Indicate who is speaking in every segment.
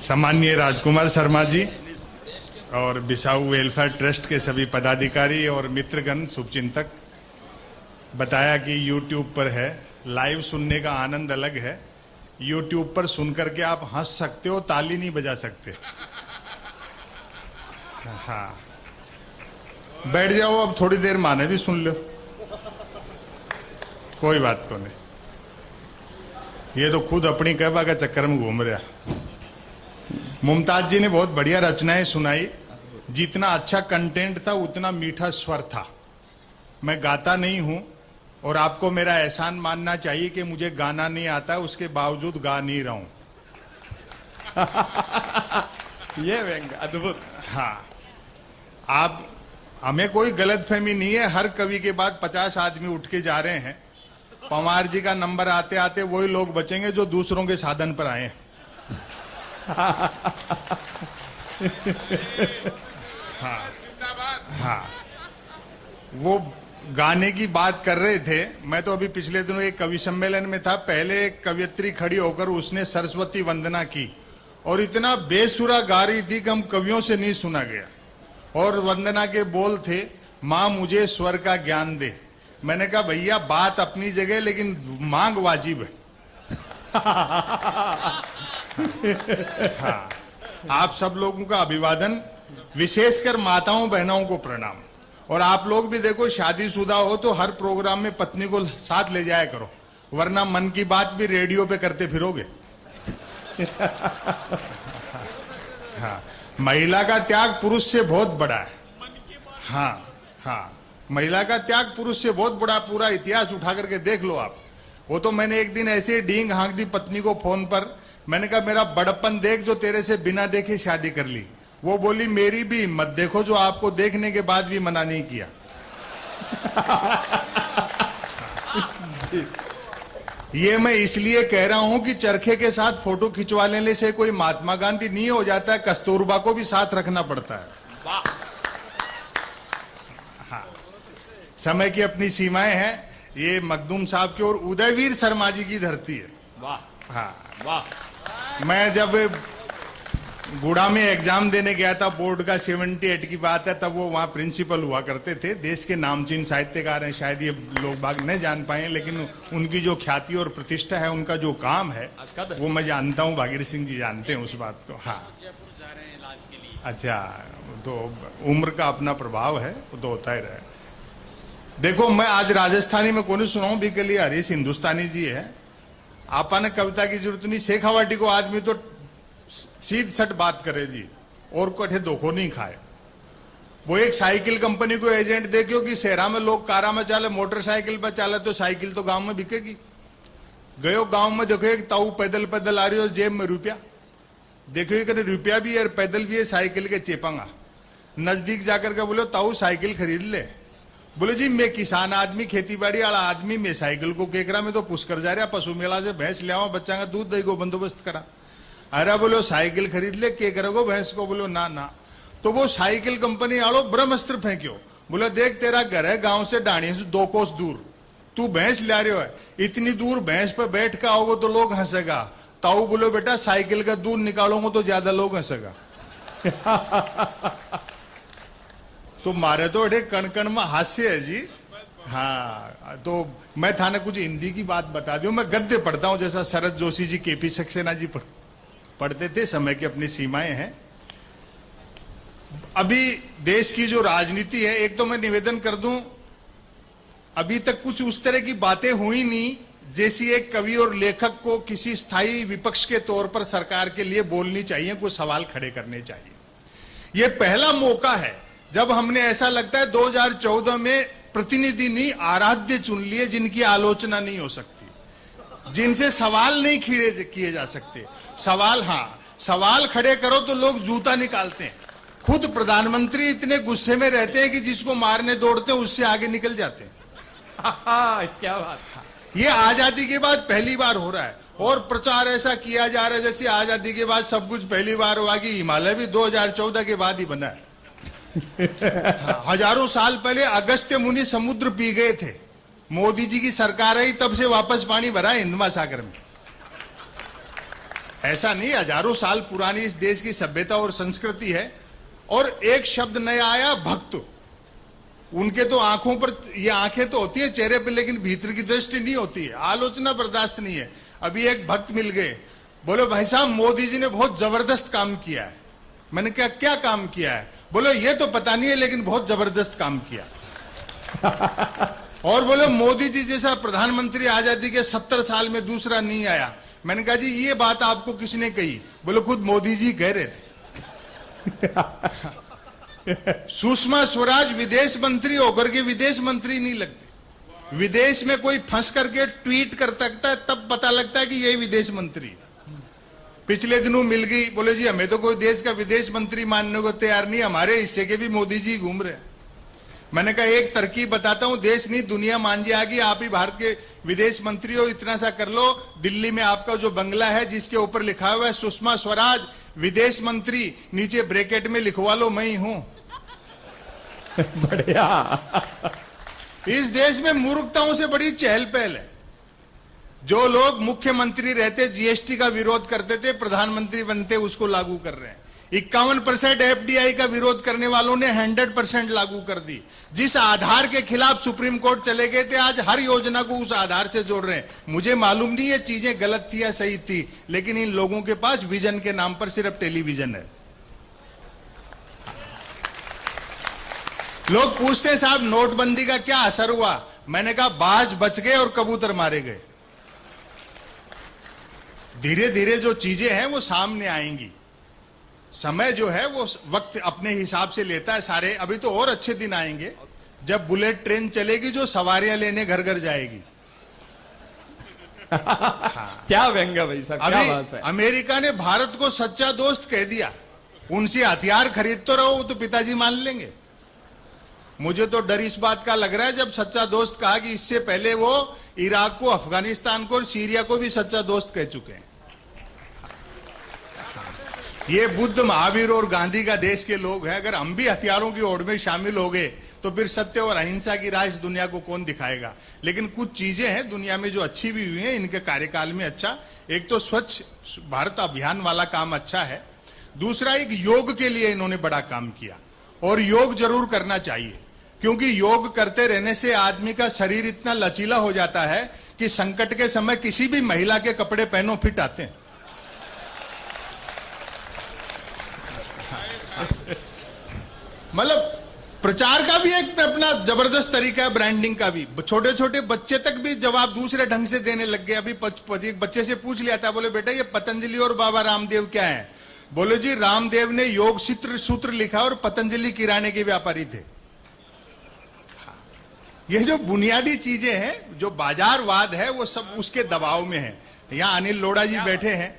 Speaker 1: सम्माननीय राजकुमार शर्मा जी और Bissau welfare trust के सभी पदाधिकारी और मित्रगण, शुभचिंतक, बताया कि YouTube पर है। लाइव सुनने का आनंद अलग है। YouTube पर सुनकर के आप हंस सकते हो, ताली नहीं बजा सकते। हाँ, बैठ जाओ, अब थोड़ी देर माने भी सुन लो, कोई बात को नहीं। ये तो खुद अपनी कहवा का चक्कर में घूम रहा। मुमताज जी ने बहुत बढ़िया रचनाएं सुनाई। जितना अच्छा कंटेंट था उतना मीठा स्वर था। मैं गाता नहीं हूं और आपको मेरा एहसान मानना चाहिए कि मुझे गाना नहीं आता, उसके बावजूद गा नहीं रहा हूं।
Speaker 2: ये व्यंग अद्भुत।
Speaker 1: हाँ, आप, हमें कोई गलतफहमी नहीं है। हर कवि के बाद 50 आदमी उठ के जा रहे हैं। पवार जी का नंबर आते आते वही लोग बचेंगे जो दूसरों के साधन पर आए। हाँ हाँ, वो गाने की बात कर रहे थे। मैं तो अभी पिछले दिनों एक कवि सम्मेलन में था। पहले एक कवियत्री खड़ी होकर उसने सरस्वती वंदना की और इतना बेसुरा गा रही थी कि हम कवियों से नहीं सुना गया। और वंदना के बोल थे, माँ मुझे स्वर का ज्ञान दे। मैंने कहा भैया बात अपनी जगह, लेकिन मांग वाजिब है। हाँ, आप सब लोगों का अभिवादन, विशेषकर माताओं बहनों को प्रणाम। और आप लोग भी देखो, शादीशुदा हो तो हर प्रोग्राम में पत्नी को साथ ले जाया करो, वरना मन की बात भी रेडियो पे करते फिरोगे। हाँ, महिला का त्याग पुरुष से बहुत बड़ा है। हाँ हाँ, महिला का त्याग पुरुष से बहुत बड़ा। पूरा इतिहास उठा करके देख लो आप। वो तो मैंने एक दिन ऐसे डींग हाँक दी पत्नी को फोन पर। मैंने कहा मेरा बड़प्पन देख जो तेरे से बिना देखे शादी कर ली। वो बोली मेरी भी हिम्मत देखो जो आपको देखने के बाद भी मना नहीं किया। ये मैं इसलिए कह रहा हूं कि चरखे के साथ फोटो खिंचवा लेने से कोई महात्मा गांधी नहीं हो जाता है, कस्तूरबा को भी साथ रखना पड़ता है। हाँ, समय की अपनी सीमाएं हैं। ये मखदूम साहब की और उदयवीर शर्मा जी की धरती है।
Speaker 2: वाह
Speaker 1: हाँ
Speaker 2: वाह।
Speaker 1: मैं जब गुड़ा में एग्जाम देने गया था, बोर्ड का 78 की बात है, तब वो वहाँ प्रिंसिपल हुआ करते थे। देश के नामचीन साहित्यकार हैं, शायद ये लोग बाग नहीं जान पाए, लेकिन उनकी जो ख्याति और प्रतिष्ठा है, उनका जो काम है वो मैं जानता हूँ। भागीरथ सिंह जी जानते हैं उस बात को। हाँ, अच्छा, तो उम्र का अपना प्रभाव है, वो तो होता ही रहे। देखो, मैं आज राजस्थानी में कौन सुनाऊं, भी के लिए हरीश हिंदुस्तानी जी है। आपा ने कविता की जरूरत नहीं। शेखावाटी को आदमी तो सीध सट बात करे जी, और कठे धोखो नहीं खाए। वो एक साइकिल कंपनी को एजेंट दे, क्योंकि शहरा में लोग कारा में चाले, मोटरसाइकिल पर चाले, तो साइकिल तो गांव में बिकेगी। गयो गांव में, देखो एक ताऊ पैदल पैदल आ रही हो, जेब में रुपया देखो, कि रुपया भी है, पैदल भी है, साइकिल के चेपांगा। नजदीक जाकर के बोलो ताऊ साइकिल खरीद ले। बोले जी मैं किसान आदमी, खेती बाड़ी वाला आदमी, मैं साइकिल को केकरा में तो पुष्कर जा रहा, पशु मेला से भैंस ले आवा, बच्चा का दूध दही को बंदोबस्त करा। अरे बोलो साइकिल खरीद ले, के करोगे भैंस को? बोलो ना ना। तो वो साइकिल कंपनी आलो ब्रह्मास्त्र फेंक्यो। बोले देख तेरा घर है गांव से डाणी से 2 कोस दूर, तू भैंस ले रहे हो, इतनी दूर भैंस पे बैठ के आओगे तो लोग हंसेगा। ताऊ बोलो बेटा साइकिल का दूध निकालोगे तो ज्यादा लोग हंसेगा। तो मारे तो अड़े कण कण में हास्य है जी। हाँ, तो मैं थाने कुछ हिंदी की बात बता दूं। मैं गद्य पढ़ता हूं, जैसा शरद जोशी जी, केपी सक्सेना जी पढ़ते थे। समय की अपनी सीमाएं हैं। अभी देश की जो राजनीति है, एक तो मैं निवेदन कर दूं, अभी तक कुछ उस तरह की बातें हुई नहीं जैसी एक कवि और लेखक को किसी स्थायी विपक्ष के तौर पर सरकार के लिए बोलनी चाहिए, कुछ सवाल खड़े करने चाहिए। यह पहला मौका है जब हमने, ऐसा लगता है 2014 में प्रतिनिधि नहीं आराध्य चुन लिए, जिनकी आलोचना नहीं हो सकती, जिनसे सवाल नहीं खड़े किए जा सकते। सवाल, हाँ, सवाल खड़े करो तो लोग जूता निकालते हैं। खुद प्रधानमंत्री इतने गुस्से में रहते हैं कि जिसको मारने दौड़ते हैं उससे आगे निकल जाते हैं।
Speaker 2: क्या बात।
Speaker 1: ये आजादी के बाद पहली बार हो रहा है। और प्रचार ऐसा किया जा रहा है जैसे आजादी के बाद सब कुछ पहली बार हुआ, कि हिमालय भी 2014 के बाद ही बना है। हजारों साल पहले अगस्त्य मुनि समुद्र पी गए थे, मोदी जी की सरकार आई तब से वापस पानी भरा हिंद महासागर में। ऐसा नहीं, हजारों साल पुरानी इस देश की सभ्यता और संस्कृति है। और एक शब्द नया आया, भक्त। उनके तो आंखों पर, ये आंखें तो होती है चेहरे पे, लेकिन भीतर की दृष्टि नहीं होती है, आलोचना बर्दाश्त नहीं है। अभी एक भक्त मिल गए, बोले भाई साहब मोदी जी ने बहुत जबरदस्त काम किया है। मैंने कहा क्या काम किया है? बोले ये तो पता नहीं है लेकिन बहुत जबरदस्त काम किया। और बोले मोदी जी जैसा प्रधानमंत्री आजादी के 70 साल में दूसरा नहीं आया। मैंने कहा जी ये बात आपको किसने कही? बोले खुद मोदी जी कह रहे थे। सुषमा स्वराज विदेश मंत्री होकर के विदेश मंत्री नहीं लगती। विदेश में कोई फंस करके ट्वीट कर सकता है तब पता लगता है कि यही विदेश मंत्री है। पिछले दिनों मिल गई, बोले जी हमें तो कोई देश का विदेश मंत्री मानने को तैयार नहीं, हमारे हिस्से के भी मोदी जी घूम रहे हैं। मैंने कहा एक तरकीब बताता हूं, देश नहीं दुनिया मान जाएगी, आप ही भारत के विदेश मंत्री हो, इतना सा कर लो, दिल्ली में आपका जो बंगला है जिसके ऊपर लिखा हुआ है सुषमा स्वराज विदेश मंत्री, नीचे ब्रैकेट में लिखवा लो मैं ही हूं।
Speaker 2: बढ़िया।
Speaker 1: इस देश में मूर्खताओं से बड़ी चहल पहल है। जो लोग मुख्यमंत्री रहते जीएसटी का विरोध करते थे, प्रधानमंत्री बनते उसको लागू कर रहे हैं। 51% एफडीआई का विरोध करने वालों ने 100% लागू कर दी। जिस आधार के खिलाफ सुप्रीम कोर्ट चले गए थे, आज हर योजना को उस आधार से जोड़ रहे हैं। मुझे मालूम नहीं ये चीजें गलत थी या सही थी, लेकिन इन लोगों के पास विजन के नाम पर सिर्फ टेलीविजन है। लोग पूछते हैं साहब नोटबंदी का क्या असर हुआ? मैंने कहा बाज बच गए और कबूतर मारे गए। धीरे धीरे जो चीजें हैं वो सामने आएंगी। समय जो है वो वक्त अपने हिसाब से लेता है सारे। अभी तो और अच्छे दिन आएंगे जब बुलेट ट्रेन चलेगी जो सवारियां लेने घर घर जाएगी। हाँ।
Speaker 2: क्या व्यंग भाई साहब, क्या बात है।
Speaker 1: अमेरिका ने भारत को सच्चा दोस्त कह दिया। उनसे हथियार खरीद तो रहो, तो पिताजी मान लेंगे। मुझे तो डर इस बात का लग रहा है जब सच्चा दोस्त कहा कि इससे पहले वो इराक को, अफगानिस्तान को और सीरिया को भी सच्चा दोस्त कह चुके हैं। ये बुद्ध, महावीर और गांधी का देश के लोग हैं। अगर हम भी हथियारों की होड़ में शामिल हो गए तो फिर सत्य और अहिंसा की राह इस दुनिया को कौन दिखाएगा? लेकिन कुछ चीजें हैं दुनिया में जो अच्छी भी हुई हैं इनके कार्यकाल में। अच्छा, एक तो स्वच्छ भारत अभियान वाला काम अच्छा है। दूसरा, एक योग के लिए इन्होंने बड़ा काम किया, और योग जरूर करना चाहिए, क्योंकि योग करते रहने से आदमी का शरीर इतना लचीला हो जाता है कि संकट के समय किसी भी महिला के कपड़े पहनो फिट आते हैं। मतलब प्रचार का भी एक अपना जबरदस्त तरीका है, ब्रांडिंग का भी। छोटे छोटे बच्चे तक भी जवाब दूसरे ढंग से देने लग गए। अभी एक बच्चे से पूछ लिया था, बोले बेटा ये पतंजलि और बाबा रामदेव क्या है? बोले जी रामदेव ने योग सूत्र लिखा और पतंजलि किराने के व्यापारी थे। ये जो बुनियादी चीजें हैं, जो बाजारवाद है, वो सब उसके दबाव में है। यहाँ अनिल लोढ़ा जी बैठे हैं,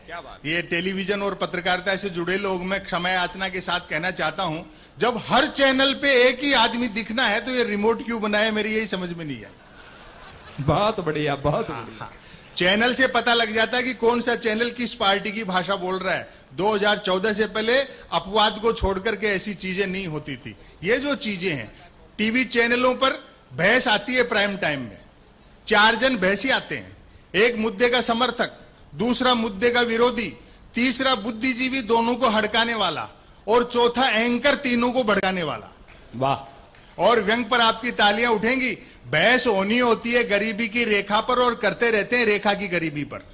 Speaker 1: ये टेलीविजन और पत्रकारिता से जुड़े लोग। मैं क्षमा याचना के साथ कहना चाहता हूं, जब हर चैनल पे एक ही आदमी दिखना है तो ये रिमोट क्यों बनाया, मेरी यही समझ में नहीं आई।
Speaker 2: बहुत बढ़िया, बहुत बढ़िया।
Speaker 1: चैनल से पता लग जाता है कि कौन सा चैनल किस पार्टी की भाषा बोल रहा है। 2014 से पहले अपवाद को छोड़कर के ऐसी चीजें नहीं होती थी। ये जो चीजें हैं, टीवी चैनलों पर बहस आती है प्राइम टाइम में, 4 जन बहसी आते हैं, एक मुद्दे का समर्थक, दूसरा मुद्दे का विरोधी, तीसरा बुद्धिजीवी दोनों को हड़काने वाला, और चौथा एंकर तीनों को भड़काने वाला।
Speaker 2: वाह।
Speaker 1: और व्यंग पर आपकी तालियां उठेंगी। बहस होनी होती है गरीबी की रेखा पर, और करते रहते हैं रेखा की गरीबी पर।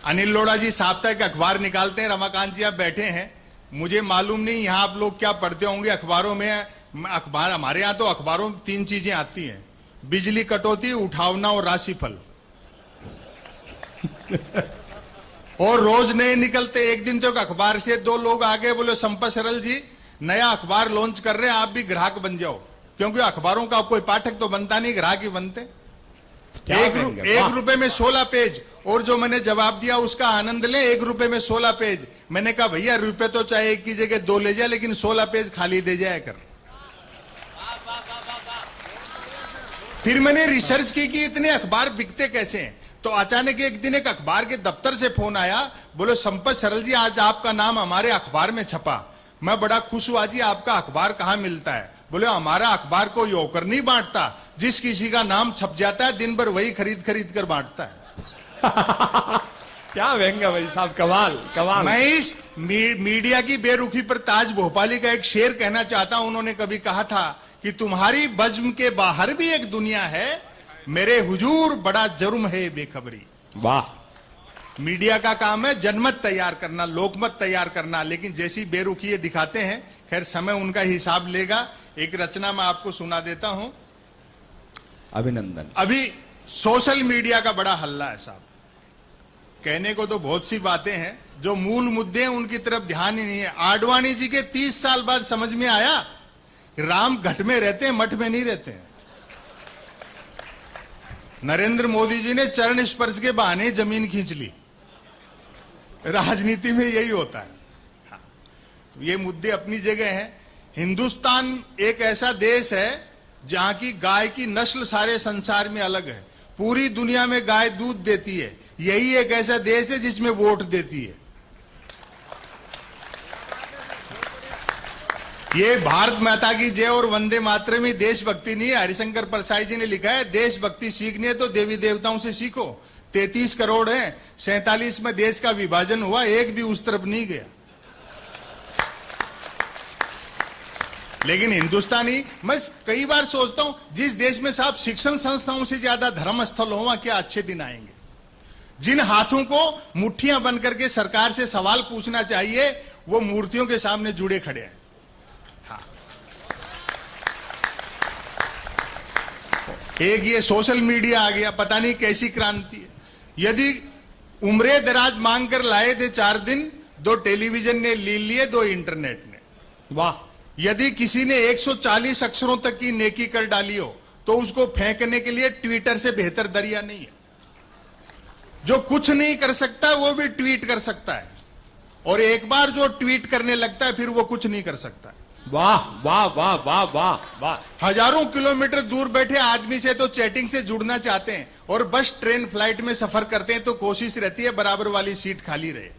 Speaker 1: अनिल लोढ़ा जी साप्ताहिक अखबार निकालते हैं। रमाकांत जी आप बैठे हैं, मुझे मालूम नहीं यहां आप लोग क्या पढ़ते होंगे अखबारों में। अखबार, हमारे यहां तो अखबारों में 3 चीजें आती हैं, बिजली कटौती, उठावना और राशिफल। और रोज नए निकलते। एक दिन तो अखबार से 2 लोग आ गए, बोले संपत सरल जी नया अखबार लॉन्च कर रहे हैं, आप भी ग्राहक बन जाओ। क्योंकि अखबारों का कोई पाठक तो बनता नहीं, ग्राहक ही बनते। 1 रुपए में 16 पेज। और जो मैंने जवाब दिया उसका आनंद ले, 1 रुपए में 16 पेज। मैंने कहा भैया रुपए तो चाहे एक की जगह 2 ले जाए, लेकिन 16 पेज खाली दे जाया कर। फिर मैंने रिसर्च की कि इतने अखबार बिकते कैसे हैं। तो अचानक एक दिन एक अखबार के दफ्तर से फोन आया, बोले संपत सरल जी आज आपका नाम हमारे अखबार में छपा। मैं बड़ा खुश हुआ जी, आपका अखबार कहां मिलता है? बोले हमारा अखबार कोई होकर नहीं बांटता, जिस किसी का नाम छप जाता है दिन भर वही खरीद खरीद कर बांटता है।
Speaker 2: क्या व्यंग्य भाई साहब, कमाल कमाल।
Speaker 1: मैं इस मीडिया की बेरुखी पर ताज भोपाली का एक शेर कहना चाहता हूं। उन्होंने कभी कहा था कि तुम्हारी बज्म के बाहर भी एक दुनिया है, मेरे हुजूर बड़ा जुर्म है बेखबरी।
Speaker 2: वाह।
Speaker 1: मीडिया का काम है जनमत तैयार करना, लोकमत तैयार करना, लेकिन जैसी बेरुखी ये दिखाते हैं, खैर समय उनका हिसाब लेगा। एक रचना मैं आपको सुना देता हूं।
Speaker 2: अभिनंदन।
Speaker 1: अभी सोशल मीडिया का बड़ा हल्ला है साहब। कहने को तो बहुत सी बातें हैं, जो मूल मुद्दे हैं उनकी तरफ ध्यान ही नहीं है। आडवाणी जी के 30 साल बाद समझ में आया राम घट में रहते हैं, मठ में नहीं रहते हैं। नरेंद्र मोदी जी ने चरण स्पर्श के बहाने जमीन खींच ली। राजनीति में यही होता है। हाँ, तो ये मुद्दे अपनी जगह हैं। हिंदुस्तान एक ऐसा देश है जहां की गाय की नस्ल सारे संसार में अलग है। पूरी दुनिया में गाय दूध देती है। यही एक ऐसा देश है जिसमें वोट देती है। ये भारत माता की जय और वंदे मातरम ही देशभक्ति नहीं है। हरिशंकर प्रसाद जी ने लिखा है, देशभक्ति सीखनी है तो देवी देवताओं से सीखो। 33 करोड़ हैं, 47 में देश का विभाजन हुआ, एक भी उस तरफ नहीं गया। लेकिन हिंदुस्तानी, मैं कई बार सोचता हूं, जिस देश में साहब शिक्षण संस्थाओं से ज्यादा धर्म स्थल हो, वहां क्या अच्छे दिन आएंगे। जिन हाथों को मुट्ठियां बन करके सरकार से सवाल पूछना चाहिए, वो मूर्तियों के सामने जुड़े खड़े हैं। हाँ, एक ये सोशल मीडिया आ गया, पता नहीं कैसी क्रांति है। यदि उम्रे दराज मांग कर लाए थे 4 दिन, 2 टेलीविजन ने ले लिए, 2 इंटरनेट ने।
Speaker 2: वाह।
Speaker 1: यदि किसी ने 140 अक्षरों तक की नेकी कर डाली हो, तो उसको फेंकने के लिए ट्विटर से बेहतर दरिया नहीं है। जो कुछ नहीं कर सकता वो भी ट्वीट कर सकता है, और एक बार जो ट्वीट करने लगता है फिर वो कुछ नहीं कर सकता।
Speaker 2: वाह वाह वाह वाह वाह वाह।
Speaker 1: हजारों किलोमीटर दूर बैठे आदमी से तो चैटिंग से जुड़ना चाहते हैं, और बस ट्रेन फ्लाइट में सफर करते हैं तो कोशिश रहती है बराबर वाली सीट खाली रहे।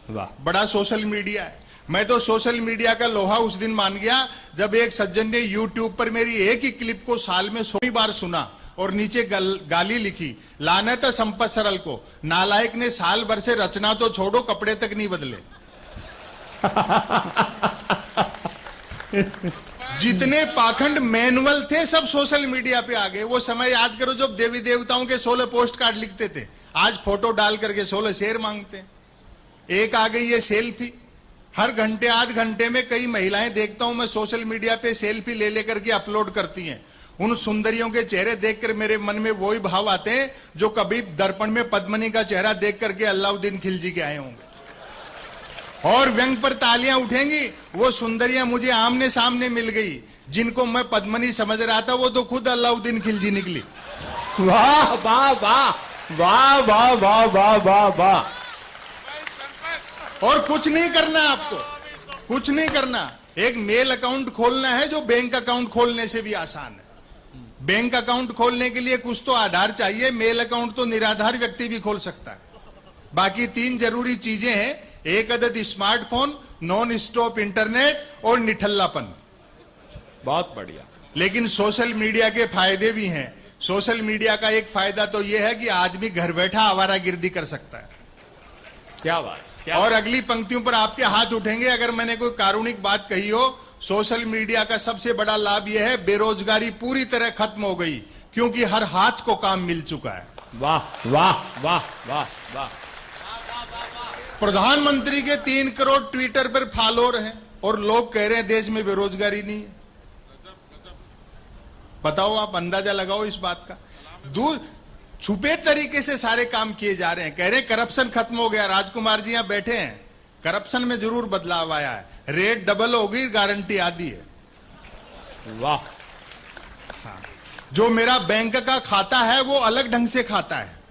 Speaker 2: वाह।
Speaker 1: बड़ा सोशल मीडिया है। मैं तो सोशल मीडिया का लोहा उस दिन मान गया जब एक सज्जन ने यूट्यूब पर मेरी एक ही क्लिप को साल में 100 बार सुना और नीचे गाली लिखी, लानत है संपत सरल को, नालायक ने साल भर से रचना तो छोड़ो कपड़े तक नहीं बदले। जितने पाखंड मैनुअल थे सब सोशल मीडिया पे आ गए। वो समय याद करो जब देवी देवताओं के 16 पोस्ट कार्ड लिखते थे, आज फोटो डाल करके 16 शेर मांगते हैं। एक आ गई ये सेल्फी। हर घंटे आध घंटे में कई महिलाएं देखता हूं मैं सोशल मीडिया पे सेल्फी ले लेकर के अपलोड करती हैं। उन सुंदरियों के चेहरे देखकर मेरे मन में वही भाव आते हैं जो कभी दर्पण में पद्मनी का चेहरा देख करके अल्लाउद्दीन खिलजी के आए होंगे। और व्यंग पर तालियां उठेंगी। वो सुंदरियां मुझे आमने सामने मिल गई, जिनको मैं पद्मनी समझ रहा था वो तो खुद अल्लाउद्दीन खिलजी निकली।
Speaker 2: वाह वाह वाह वाह वाह वाह वाह वाह वाह।
Speaker 1: और कुछ नहीं करना, आपको कुछ नहीं करना। एक मेल अकाउंट खोलना है जो बैंक अकाउंट खोलने से भी आसान है। बैंक अकाउंट खोलने के लिए कुछ तो आधार चाहिए, मेल अकाउंट तो निराधार व्यक्ति भी खोल सकता है। बाकी 3 जरूरी चीजें हैं, एक अदद स्मार्टफोन, नॉन स्टॉप इंटरनेट और निठल्लापन।
Speaker 2: बहुत बढ़िया।
Speaker 1: लेकिन सोशल मीडिया के फायदे भी हैं। सोशल मीडिया का एक फायदा तो यह है कि आदमी घर बैठा आवारागर्दी कर सकता है।
Speaker 2: क्या बात।
Speaker 1: और अगली पंक्तियों पर आपके हाथ उठेंगे अगर मैंने कोई कारुणिक बात कही हो। सोशल मीडिया का सबसे बड़ा लाभ यह है, बेरोजगारी पूरी तरह खत्म हो गई, क्योंकि हर हाथ को काम मिल चुका है।
Speaker 2: वाह वाह वाह वाह वाह।
Speaker 1: प्रधानमंत्री के 3 करोड़ ट्विटर पर फॉलोअर हैं और लोग कह रहे हैं देश में बेरोजगारी नहीं है। बताओ, आप अंदाजा लगाओ इस बात का। छुपे तरीके से सारे काम किए जा रहे हैं। कह रहे हैं करप्शन खत्म हो गया। राजकुमार जी यहां बैठे हैं, करप्शन में जरूर बदलाव आया है, रेट डबल होगी, गारंटी आदि है।
Speaker 2: वाह।
Speaker 1: हाँ, जो मेरा बैंक का खाता है वो अलग ढंग से खाता है।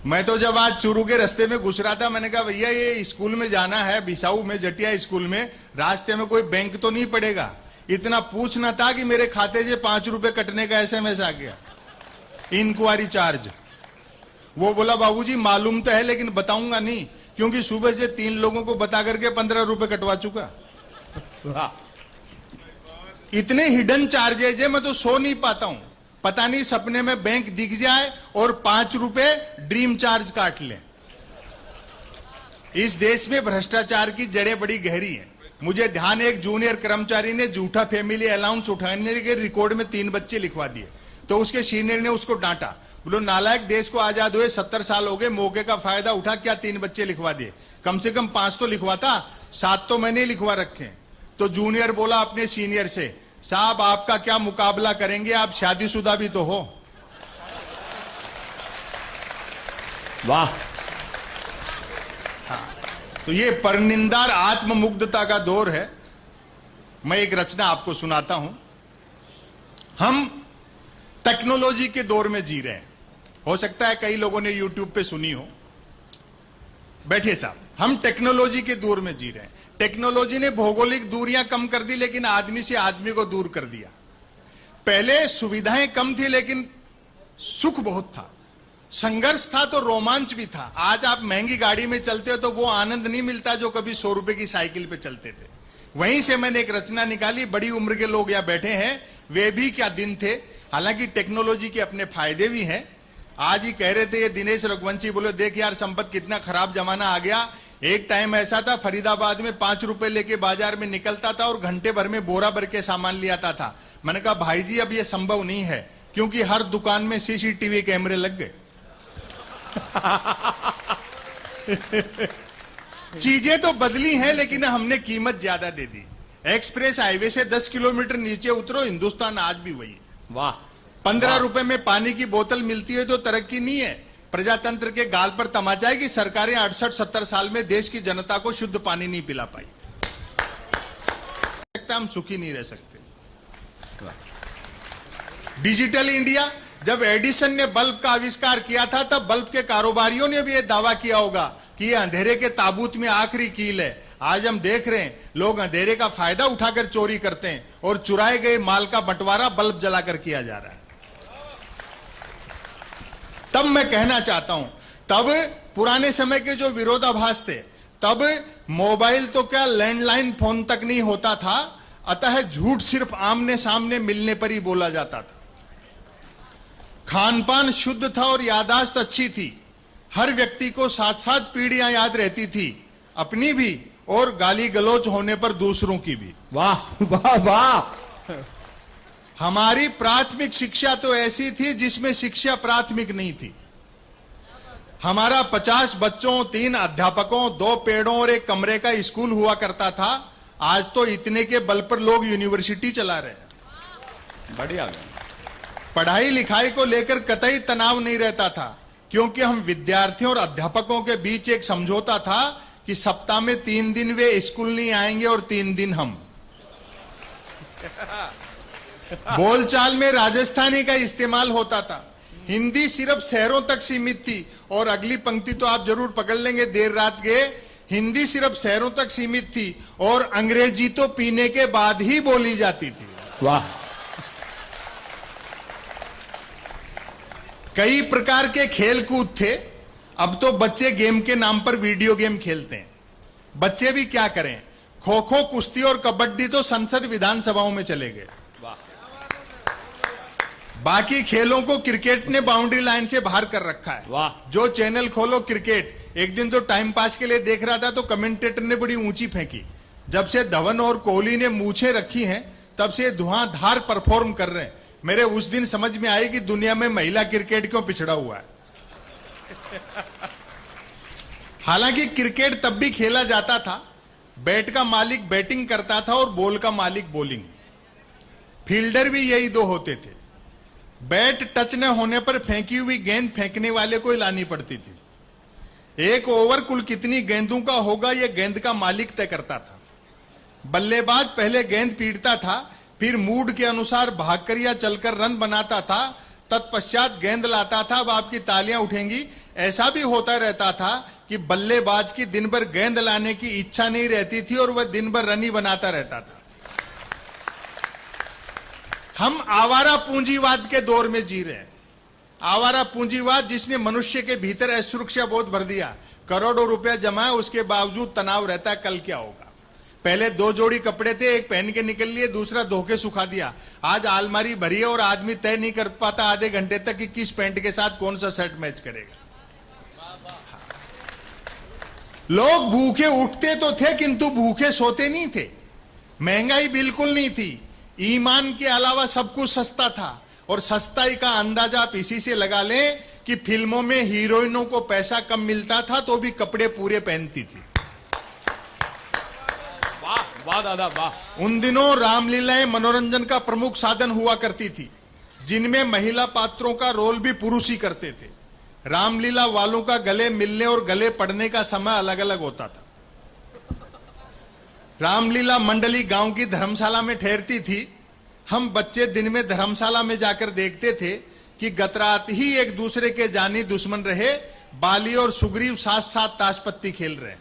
Speaker 1: मैं तो जब आज चूरू के रास्ते में घुस रहा था, मैंने कहा भैया ये स्कूल में जाना है, बिसाऊ में, जटिया स्कूल में, रास्ते में कोई बैंक तो नहीं पड़ेगा। इतना पूछना था कि मेरे खाते से 5 रुपए कटने का SMS आ गया, इंक्वायरी चार्ज। वो बोला बाबूजी मालूम तो है लेकिन बताऊंगा नहीं, क्योंकि सुबह से 3 लोगों को बता करके 15 रुपए कटवा चुका। इतने हिडन चार्जेज है, मैं तो सो नहीं पाता हूं। पता नहीं सपने में बैंक दिख जाए और 5 रुपए ड्रीम चार्ज काट लें। इस देश में भ्रष्टाचार की जड़ें बड़ी गहरी हैं। मुझे ध्यान है, एक जूनियर कर्मचारी ने झूठा फैमिली अलाउंस उठाने के रिकॉर्ड में 3 बच्चे लिखवा दिए, तो उसके सीनियर ने उसको डांटा, बोलो नालायक, देश को आजाद हुए 70 साल हो गए, मौके का फायदा उठा क्या 3 बच्चे लिखवा दिए, कम से कम 5 तो लिखवाता, 7 तो मैंने लिखवा रखे। तो जूनियर बोला अपने सीनियर से, साहब आपका क्या मुकाबला करेंगे, आप शादीशुदा भी तो हो।
Speaker 2: वाह।
Speaker 1: तो ये परनिंदार आत्ममुग्धता का दौर है। मैं एक रचना आपको सुनाता हूं। हम टेक्नोलॉजी के दौर में जी रहे हैं। हो सकता है कई लोगों ने यूट्यूब पे सुनी हो। बैठिए साहब, हम टेक्नोलॉजी के दौर में जी रहे हैं। टेक्नोलॉजी ने भौगोलिक दूरियां कम कर दी, लेकिन आदमी से आदमी को दूर कर दिया। पहले सुविधाएं कम थी, लेकिन सुख बहुत था, संघर्ष था तो रोमांच भी था। आज आप महंगी गाड़ी में चलते हो तो वो आनंद नहीं मिलता जो कभी 100 रुपए की साइकिल पे चलते थे। वहीं से मैंने एक रचना निकाली। बड़ी उम्र के लोग यहां बैठे हैं, वे भी क्या दिन थे। हालांकि टेक्नोलॉजी के अपने फायदे भी हैं। आज ही कह रहे थे ये दिनेश रघुवंशी, बोले देख यार संपत कितना खराब जमाना आ गया। एक टाइम ऐसा था, फरीदाबाद में 5 रुपए लेके बाजार में निकलता था और घंटे भर में बोरा भर के सामान ले आता था। मैंने कहा भाई जी अब ये संभव नहीं है, क्योंकि हर दुकान में सीसीटीवी कैमरे लग गए। चीजें तो बदली हैं, लेकिन हमने कीमत ज्यादा दे दी। एक्सप्रेस हाईवे से 10 किलोमीटर नीचे उतरो, हिंदुस्तान आज भी वही है।
Speaker 2: वाह।
Speaker 1: 15 रुपए में पानी की बोतल मिलती है तो तरक्की नहीं है। प्रजातंत्र के गाल पर तमाचा है कि सरकारें 68-70 साल में देश की जनता को शुद्ध पानी नहीं पिला पाई। हम सुखी नहीं रह सकते। डिजिटल इंडिया, जब एडिसन ने बल्ब का आविष्कार किया था, तब बल्ब के कारोबारियों ने भी यह दावा किया होगा कि यह अंधेरे के ताबूत में आखिरी कील है। आज हम देख रहे हैं लोग अंधेरे का फायदा उठाकर चोरी करते हैं और चुराए गए माल का बंटवारा बल्ब जलाकर किया जा रहा है। तब मैं कहना चाहता हूं, तब पुराने समय के जो विरोधाभास थे, तब मोबाइल तो क्या लैंडलाइन फोन तक नहीं होता था, अतः झूठ सिर्फ आमने सामने मिलने पर ही बोला जाता था। खानपान शुद्ध था और याददाश्त अच्छी थी। हर व्यक्ति को 7-7 पीढ़ियां याद रहती थी, अपनी भी और गाली गलौज होने पर दूसरों की भी।
Speaker 2: वाह वाह वाह।
Speaker 1: हमारी प्राथमिक शिक्षा तो ऐसी थी जिसमें शिक्षा प्राथमिक नहीं थी। हमारा 50 बच्चों, 3 अध्यापकों, 2 पेड़ों और एक कमरे का स्कूल हुआ करता था। आज तो इतने के बल पर लोग यूनिवर्सिटी चला रहे हैं।
Speaker 2: बढ़िया।
Speaker 1: पढ़ाई लिखाई को लेकर कतई तनाव नहीं रहता था, क्योंकि हम विद्यार्थियों और अध्यापकों के बीच एक समझौता था कि सप्ताह में 3 दिन वे स्कूल नहीं आएंगे और 3 दिन हम। बोलचाल में राजस्थानी का इस्तेमाल होता था। हिंदी सिर्फ शहरों तक सीमित थी। और अगली पंक्ति तो आप जरूर पकड़ लेंगे देर रात के, हिंदी सिर्फ शहरों तक सीमित थी और अंग्रेजी तो पीने के बाद ही बोली जाती थी।
Speaker 2: वाह।
Speaker 1: कई प्रकार के खेल कूद थे। अब तो बच्चे गेम के नाम पर वीडियो गेम खेलते हैं। बच्चे भी क्या करें, खो खो, कुश्ती और कबड्डी तो संसद विधानसभाओं में चले गए। बाकी खेलों को क्रिकेट ने बाउंड्री लाइन से बाहर कर रखा है।
Speaker 2: वाह।
Speaker 1: जो चैनल खोलो क्रिकेट। एक दिन तो टाइम पास के लिए देख रहा था तो कमेंटेटर ने बड़ी ऊंची फेंकी, जब से धवन और कोहली ने मूछें रखी हैं तब से धुआंधार परफॉर्म कर रहे हैं। मेरे उस दिन समझ में आई कि दुनिया में महिला क्रिकेट क्यों पिछड़ा हुआ है। हालांकि क्रिकेट तब भी खेला जाता था। बैट का मालिक बैटिंग करता था और बॉल का मालिक बॉलिंग। फील्डर भी यही 2 होते थे। बैट टच न होने पर फेंकी हुई गेंद फेंकने वाले को लानी पड़ती थी। एक ओवर कुल कितनी गेंदों का होगा यह गेंद का मालिक तय करता था। बल्लेबाज पहले गेंद पीटता था, फिर मूड के अनुसार भागकर या चलकर रन बनाता था, तत्पश्चात गेंद लाता था। अब आपकी तालियां उठेंगी। ऐसा भी होता रहता था कि बल्लेबाज की दिन भर गेंद लाने की इच्छा नहीं रहती थी और वह दिन भर रन ही बनाता रहता था। हम आवारा पूंजीवाद के दौर में जी रहे हैं। आवारा पूंजीवाद जिसने मनुष्य के भीतर असुरक्षा बोध भर दिया। करोड़ों रुपया जमा है, उसके बावजूद तनाव रहता है कल क्या होगा। पहले 2 जोड़ी कपड़े थे, एक पहन के निकल लिए, दूसरा धो के सुखा दिया। आज अलमारी भरी है और आदमी तय नहीं कर पाता आधे घंटे तक कि किस पैंट के साथ कौन सा शर्ट मैच करेगा। लोग भूखे उठते तो थे किंतु भूखे सोते नहीं थे। महंगाई बिल्कुल नहीं थी, ईमान के अलावा सब कुछ सस्ता था। और सस्ताई का अंदाजा आप इसी से लगा लें कि फिल्मों में हीरोइनों को पैसा कम मिलता था तो भी कपड़े पूरे पहनती थी।
Speaker 2: वाह वाह दादा वाह।
Speaker 1: उन दिनों रामलीलाएं मनोरंजन का प्रमुख साधन हुआ करती थी, जिनमें महिला पात्रों का रोल भी पुरुष ही करते थे। रामलीला वालों का गले मिलने और गले पड़ने का समय अलग अलग होता था। रामलीला मंडली गांव की धर्मशाला में ठहरती थी। हम बच्चे दिन में धर्मशाला में जाकर देखते थे कि गत रात ही एक दूसरे के जानी दुश्मन रहे बाली और सुग्रीव साथ साथ ताश पत्ती खेल रहे।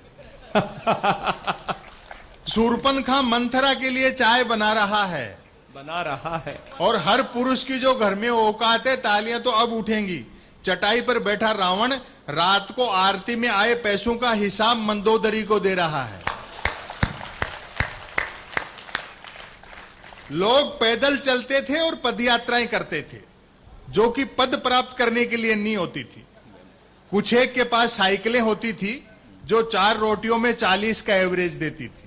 Speaker 1: शूर्पणखा मंथरा के लिए चाय बना रहा है और हर पुरुष की जो घर में औकात है, तालियां तो अब उठेंगी। चटाई पर बैठा रावण रात को आरती में आए पैसों का हिसाब मंदोदरी को दे रहा है। लोग पैदल चलते थे और पदयात्राएं करते थे, जो कि पद प्राप्त करने के लिए नहीं होती थी। कुछ एक के पास साइकिलें होती थी जो 4 रोटियों में 40 का एवरेज देती थी।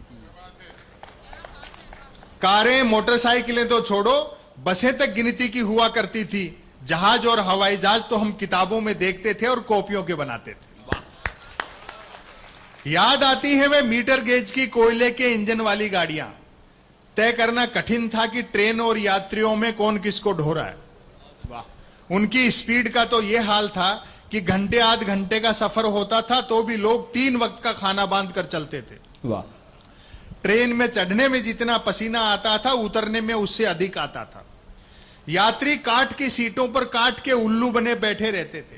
Speaker 1: कारें मोटरसाइकिलें तो छोड़ो, बसें तक गिनती की हुआ करती थी। जहाज और हवाई जहाज तो हम किताबों में देखते थे और कॉपियों के बनाते थे। याद आती है वे मीटर गेज की कोयले के इंजन वाली गाड़ियां। तय करना कठिन था कि ट्रेन और यात्रियों में कौन किसको ढो रहा है। उनकी स्पीड का तो यह हाल था कि घंटे आध घंटे का सफर होता था तो भी लोग 3 वक्त का खाना बांध कर चलते थे।
Speaker 2: वाह।
Speaker 1: ट्रेन में चढ़ने में जितना पसीना आता था, उतरने में उससे अधिक आता था। यात्री काठ की सीटों पर काठ के उल्लू बने बैठे रहते थे।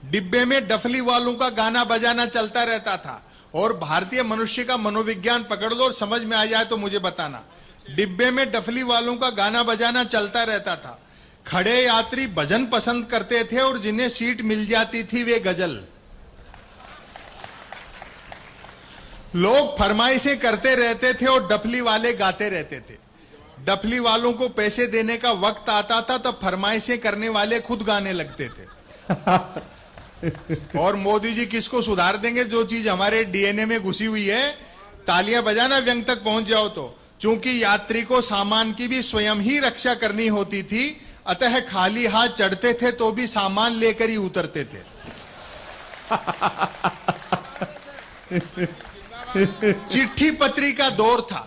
Speaker 1: डिब्बे में डफली वालों का गाना बजाना चलता रहता था। और भारतीय मनुष्य का मनोविज्ञान पकड़ लो और समझ में आ जाए तो मुझे बताना। डिब्बे में डफली वालों का गाना बजाना चलता रहता था। खड़े यात्री भजन पसंद करते थे और जिन्हें सीट मिल जाती थी वे गजल। लोग फरमाइशें करते रहते थे और डफली वाले गाते रहते थे। डफली वालों को पैसे देने का वक्त आता था तो फरमाइशें करने वाले खुद गाने लगते थे। और मोदी जी किसको सुधार देंगे? जो चीज हमारे डीएनए में घुसी हुई है, तालियां बजाना व्यंग तक पहुंच जाओ तो। चूंकि यात्री को सामान की भी स्वयं ही रक्षा करनी होती थी, अतः खाली हाथ चढ़ते थे तो भी सामान लेकर ही उतरते थे। चिट्ठी पत्री का दौर था।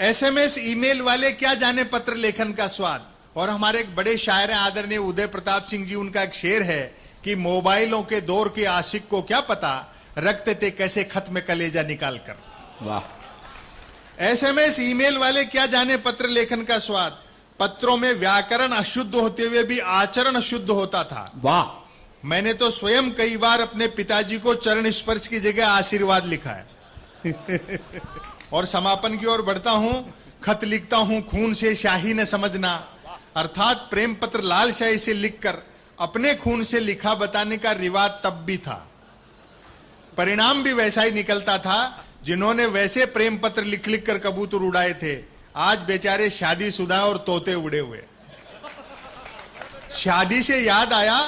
Speaker 1: एसएमएस ईमेल वाले क्या जाने पत्र लेखन का स्वाद। और हमारे एक बड़े शायर हैं आदरणीय उदय प्रताप सिंह जी, उनका एक शेर है कि मोबाइलों के दौर के आशिक को क्या पता, रखते थे कैसे खत में कलेजा निकाल कर।
Speaker 2: वाह।
Speaker 1: एसएमएस ईमेल वाले क्या जाने पत्र लेखन का स्वाद। पत्रों में व्याकरण अशुद्ध होते हुए भी आचरण शुद्ध होता था।
Speaker 2: वाह।
Speaker 1: मैंने तो स्वयं कई बार अपने पिताजी को चरण स्पर्श की जगह आशीर्वाद लिखा है। और समापन की ओर बढ़ता हूं। खत लिखता हूं खून से स्याही न समझना, अर्थात प्रेम पत्र लाल स्याही से लिखकर अपने खून से लिखा बताने का रिवाज तब भी था। परिणाम भी वैसा ही निकलता था। जिन्होंने वैसे प्रेम पत्र लिख लिख कर कबूतर उड़ाए थे, आज बेचारे शादीशुदा और तोते उड़े हुए। शादी से याद आया,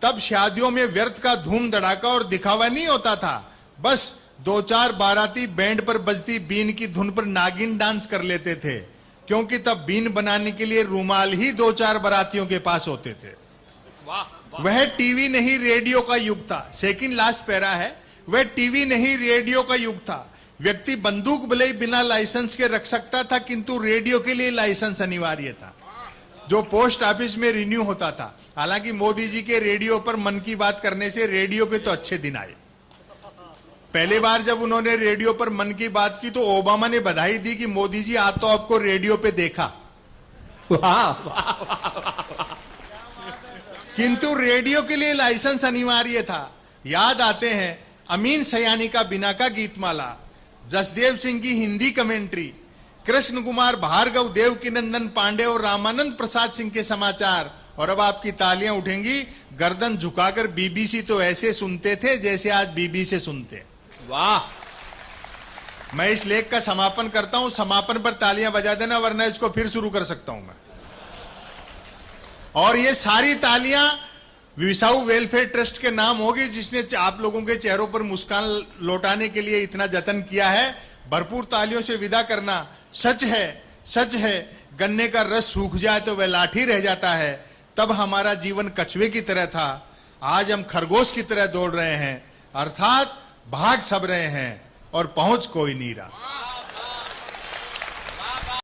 Speaker 1: तब शादियों में व्यर्थ का धूम धड़ाका और दिखावा नहीं होता था। बस 2-4 बाराती बैंड पर बजती बीन की धुन पर नागिन डांस कर लेते थे, क्योंकि तब बीन बनाने के लिए रुमाल ही 2-4 बारातियों के पास होते थे। वह टीवी नहीं रेडियो का युग था। सेकंड लास्ट पैरा है, वह टीवी नहीं रेडियो का युग था। व्यक्ति बंदूक भले ही बिना लाइसेंस के रख सकता था, किंतु रेडियो के लिए लाइसेंस अनिवार्य था, जो पोस्ट ऑफिस में रिन्यू होता था। हालांकि मोदी जी के रेडियो पर मन की बात करने से रेडियो के तो अच्छे दिन आए। पहली बार जब उन्होंने रेडियो पर मन की बात की तो ओबामा ने बधाई दी कि मोदी जी आज तो आपको रेडियो पे देखा। किंतु रेडियो के लिए लाइसेंस अनिवार्य था। याद आते हैं अमीन सयानी का बिना का गीतमाला, जसदेव सिंह की हिंदी कमेंट्री, कृष्ण कुमार भार्गव, देवकी नंदन पांडे और रामानंद प्रसाद सिंह के समाचार। और अब आपकी तालियां उठेंगी। गर्दन झुकाकर बीबीसी तो ऐसे सुनते थे जैसे आज बीबी से सुनते।
Speaker 2: वाह।
Speaker 1: मैं इस लेख का समापन करता हूं, समापन पर तालियां बजा देना वरना इसको फिर शुरू कर सकता हूं मैं। और ये सारी तालियां विसाऊ वेलफेयर ट्रस्ट के नाम होगी, जिसने आप लोगों के चेहरों पर मुस्कान लौटाने के लिए इतना जतन किया है। भरपूर तालियों से विदा करना। सच है, सच है, गन्ने का रस सूख जाए तो वह लाठी रह जाता है। तब हमारा जीवन कछुए की तरह था, आज हम खरगोश की तरह दौड़ रहे हैं, अर्थात भाग सब रहे हैं और पहुंच कोई नहीं रहा।